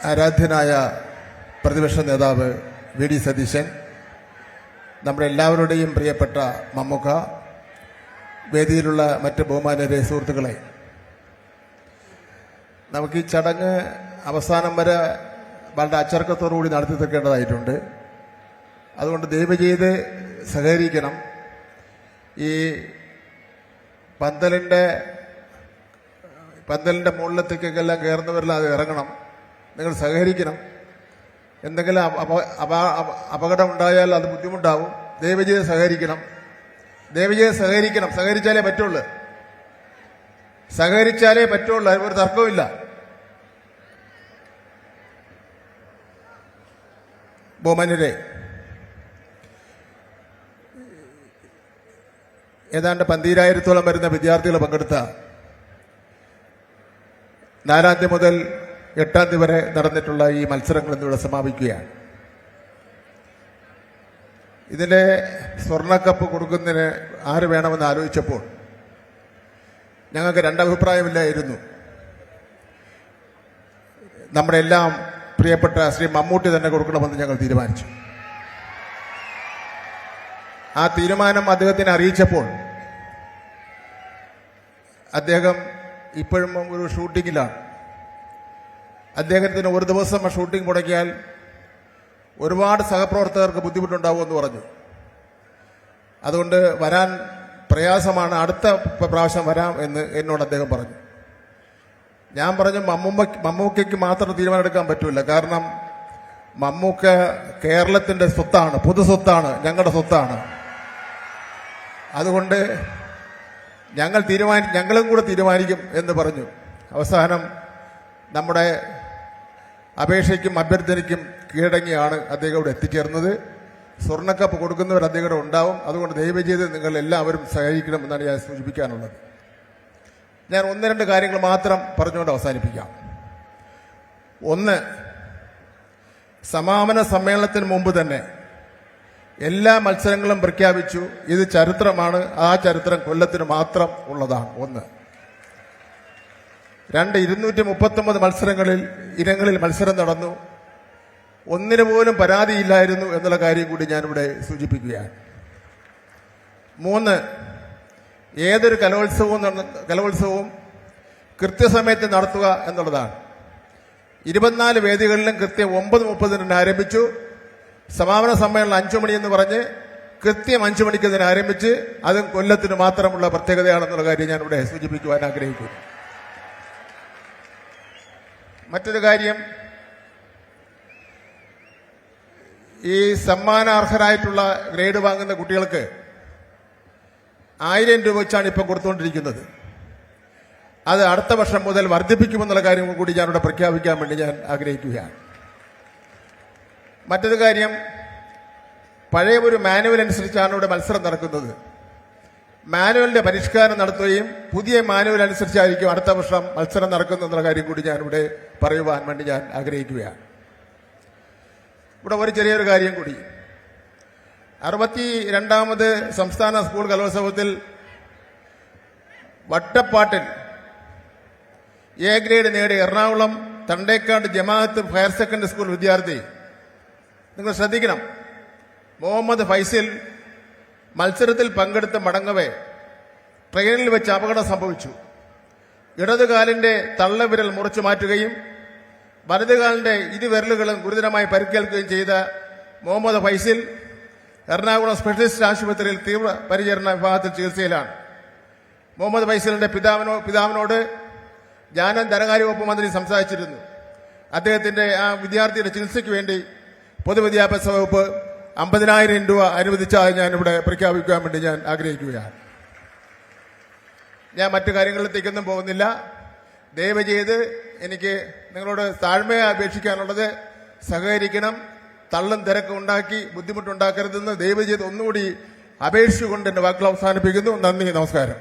ആരാധ്യനായ പ്രതിപക്ഷ നേതാവ് വി ഡി സതീശൻ, നമ്മുടെ എല്ലാവരുടെയും പ്രിയപ്പെട്ട മമ്മൂക്ക, വേദിയിലുള്ള മറ്റ് ബഹുമാന്യരെ, സുഹൃത്തുക്കളെ, നമുക്ക് ഈ ചടങ്ങ് അവസാനം വരെ വളരെ അച്ചടക്കത്തോടുകൂടി നടത്തി തീർക്കേണ്ടതായിട്ടുണ്ട്. അതുകൊണ്ട് ദയവ് ചെയ്ത് സഹകരിക്കണം. ഈ പന്തലിൻ്റെ മുകളിലത്തേക്കെല്ലാം കയറുന്നവരെല്ലാം അത് ഇറങ്ങണം. നിങ്ങൾ സഹകരിക്കണം. എന്തെങ്കിലും അപകടം ഉണ്ടായാൽ അത് ബുദ്ധിമുട്ടാവും. ദയവ് ചെയ്ത് സഹകരിക്കണം. സഹകരിച്ചാലേ പറ്റുള്ളൂ. അതിനൊരു തർക്കവുമില്ല. ബഹുമാന്യരെ, ഏതാണ്ട് 12,000-ഓളം വരുന്ന വിദ്യാർത്ഥികൾ പങ്കെടുത്ത 4-ാം തീയതി മുതൽ 8-ാം തീയതി വരെ നടന്നിട്ടുള്ള ഈ മത്സരങ്ങൾ ഇന്നിവിടെ സമാപിക്കുകയാണ്. ഇതിന്റെ സ്വർണ്ണക്കപ്പ് കൊടുക്കുന്നതിന് ആര് വേണമെന്ന് ആലോചിച്ചപ്പോൾ ഞങ്ങൾക്ക് രണ്ടഭിപ്രായമില്ലായിരുന്നു. നമ്മുടെ എല്ലാം പ്രിയപ്പെട്ട ശ്രീ മമ്മൂട്ടി തന്നെ കൊടുക്കണമെന്ന് ഞങ്ങൾ തീരുമാനിച്ചു. ആ തീരുമാനം അദ്ദേഹത്തിനെ അറിയിച്ചപ്പോൾ അദ്ദേഹം ഇപ്പോഴും ഒരു ഷൂട്ടിങ്ങിലാണ്. അദ്ദേഹത്തിന് ഒരു ദിവസം ഷൂട്ടിംഗ് മുടക്കിയാൽ ഒരുപാട് സഹപ്രവർത്തകർക്ക് ബുദ്ധിമുട്ടുണ്ടാവുമെന്ന് പറഞ്ഞു. അതുകൊണ്ട് വരാൻ പ്രയാസമാണ്, അടുത്ത പ്രാവശ്യം വരാം എന്ന് എന്നോട് അദ്ദേഹം പറഞ്ഞു. ഞാൻ പറഞ്ഞു, മമ്മൂക്കയ്ക്ക് മാത്രം തീരുമാനമെടുക്കാൻ പറ്റില്ല. കാരണം മമ്മൂക്ക കേരളത്തിന്റെ സ്വത്താണ്, പൊതുസ്വത്താണ്, ഞങ്ങളുടെ സ്വത്താണ്. അതുകൊണ്ട് ഞങ്ങളും കൂടെ തീരുമാനിക്കും എന്ന് പറഞ്ഞു. അവസാനം നമ്മുടെ അപേക്ഷയ്ക്കും അഭ്യർത്ഥനയ്ക്കും കീഴടങ്ങിയാണ് അദ്ദേഹം ഇവിടെ എത്തിച്ചേർന്നത്. സ്വർണ്ണക്കപ്പ് കൊടുക്കുന്നവർ അദ്ദേഹം ഉണ്ടാവും. അതുകൊണ്ട് ദയവ് ചെയ്ത് നിങ്ങൾ എല്ലാവരും സഹകരിക്കണം എന്നാണ് ഞാൻ സൂചിപ്പിക്കാനുള്ളത്. ഞാൻ 1-2 കാര്യങ്ങൾ മാത്രം പറഞ്ഞുകൊണ്ട് അവസാനിപ്പിക്കാം. ഒന്ന്, സമാപന സമ്മേളനത്തിന് മുമ്പ് തന്നെ എല്ലാ മത്സരങ്ങളും പ്രഖ്യാപിച്ചു. ഇത് ചരിത്രമാണ്. ആ ചരിത്രം കൊല്ലത്തിന് മാത്രം ഉള്ളതാണ്. 1. 2, 239 ഇനങ്ങളിൽ മത്സരം നടന്നു. ഒന്നിനു പോലും പരാതിയില്ലായിരുന്നു എന്നുള്ള കാര്യം കൂടി ഞാനിവിടെ സൂചിപ്പിക്കുകയാണ്. 3, ഏതൊരു കലോത്സവവും കൃത്യസമയത്ത് നടത്തുക എന്നുള്ളതാണ്. 24 വേദികളിലും കൃത്യം 9:30 ആരംഭിച്ചു. സമാപന സമ്മേളനം 5 മണി എന്ന് പറഞ്ഞ് കൃത്യം 5 മണിക്ക് ഇതിനെ ആരംഭിച്ച്, അതും കൊല്ലത്തിന് മാത്രമുള്ള പ്രത്യേകതയാണെന്നുള്ള കാര്യം ഞാനിവിടെ സൂചിപ്പിക്കുവാൻ ആഗ്രഹിക്കുന്നു. മറ്റൊരു കാര്യം, ഈ സമ്മാനാർഹരായിട്ടുള്ള ഗ്രേഡ് വാങ്ങുന്ന കുട്ടികൾക്ക് 1000 രൂപ വെച്ചാണ് ഇപ്പം കൊടുത്തുകൊണ്ടിരിക്കുന്നത്. അത് അടുത്ത വർഷം മുതൽ വർദ്ധിപ്പിക്കുമെന്നുള്ള കാര്യം കൂടി ഞാനിവിടെ പ്രഖ്യാപിക്കാൻ വേണ്ടി ഞാൻ ആഗ്രഹിക്കുകയാണ്. മറ്റൊരു കാര്യം, പഴയ ഒരു മാനുവൽ അനുസരിച്ചാണ് ഇവിടെ മത്സരം നടക്കുന്നത്. മാനുവലിന്റെ പരിഷ്കാരം നടത്തുകയും പുതിയ മാനുവൽ അനുസരിച്ചായിരിക്കും അടുത്ത വർഷം മത്സരം നടക്കുന്നെന്നുള്ള കാര്യം കൂടി ഞാനിവിടെ പറയുവാൻ വേണ്ടി ഞാൻ ആഗ്രഹിക്കുകയാണ്. ഇവിടെ ഒരു ചെറിയൊരു കാര്യം കൂടി, 62ാമത് സംസ്ഥാന സ്കൂൾ കലോത്സവത്തിൽ വട്ടപ്പാട്ടിൽ എ ഗ്രേഡ് നേടി എറണാകുളം തണ്ടേക്കാട് ജമാഅത്ത് ഹയർ സെക്കൻഡറി സ്കൂൾ വിദ്യാർത്ഥി, നിങ്ങൾ ശ്രദ്ധിക്കണം, മുഹമ്മദ് ഫൈസൽ മത്സരത്തിൽ പങ്കെടുത്ത് മടങ്ങവേ ട്രെയിനിൽ വെച്ച് അപകടം സംഭവിച്ചു. ഇടതുകാലിന്റെ തള്ളവിരൽ മുറിച്ചു മാറ്റുകയും വലതുകാലിന്റെ ഇരുവിരലുകളും ഗുരുതരമായി പരിക്കേൽക്കുകയും ചെയ്ത മുഹമ്മദ് ഫൈസൽ എറണാകുളം സ്പെഷ്യലിസ്റ്റ് ആശുപത്രിയിൽ തീവ്ര പരിചരണ വിഭാഗത്തിൽ ചികിത്സയിലാണ്. മുഹമ്മദ് ഫൈസലിന്റെ പിതാവിനോട് ഞാൻ ധനകാര്യ വകുപ്പ് മന്ത്രി സംസാരിച്ചിരുന്നു. അദ്ദേഹത്തിന്റെ ആ വിദ്യാർത്ഥിയുടെ ചികിത്സയ്ക്ക് വേണ്ടി പൊതുവിദ്യാഭ്യാസ വകുപ്പ് 50,000 രൂപ അനുവദിച്ചാൽ ഞാനിവിടെ പ്രഖ്യാപിക്കാൻ വേണ്ടി ഞാൻ ആഗ്രഹിക്കുകയാണ്. ഞാൻ മറ്റു കാര്യങ്ങളിലേക്കൊന്നും പോകുന്നില്ല. ദയവ് ചെയ്ത് എനിക്ക് നിങ്ങളോട് താഴ്മയെ അപേക്ഷിക്കാനുള്ളത്, സഹകരിക്കണം. തള്ളും തിരക്കും ഉണ്ടാക്കി ബുദ്ധിമുട്ടുണ്ടാക്കരുതെന്ന് ദയവ് ചെയ്ത് ഒന്നുകൂടി അപേക്ഷിച്ചുകൊണ്ട് എന്റെ വാക്കുകൾ അവസാനിപ്പിക്കുന്നു. നന്ദി, നമസ്കാരം.